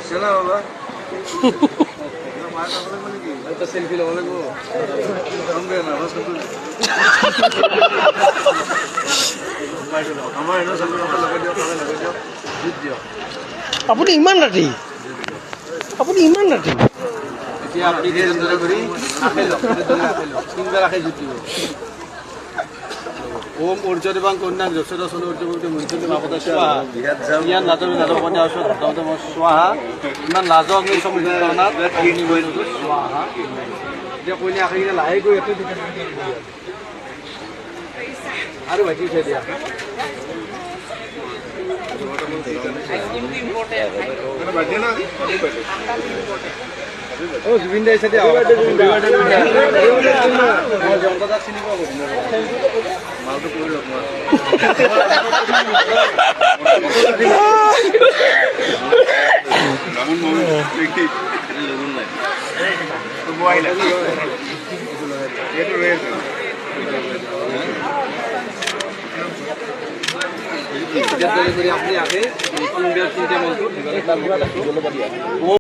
चला बाबा आता सेल्फी लावा लागो हमरे ना बस तो আমার এনো সব লগাই দিও জিত দিও আপুনি ইমান ৰাতি এতিয়া আপনি ধরে করি আখেলো তিনবার আখে জিতিব ओम ऊर्जदेवां कन्यां यशोदसन ऊर्जवती मुंचुति मापदा स्वाहा इयान लाजमी लाजकन्या असो धर्तमते स्वाहा इमान लाज अग्नि समुद्रनाथ अग्नि वैनतु स्वाहा जे कन्या आखिरे लाहे गई एतो आरो भाजी उठाই দিয়া ओ जुबिन दाई साथे आवा जंगदा চিনি পাবো মালটো কৰি লক রামন মোহন দেখি লগন নাই তো বয় না এটা রয়েছে আপনি আগে তিনটা মন্ত্র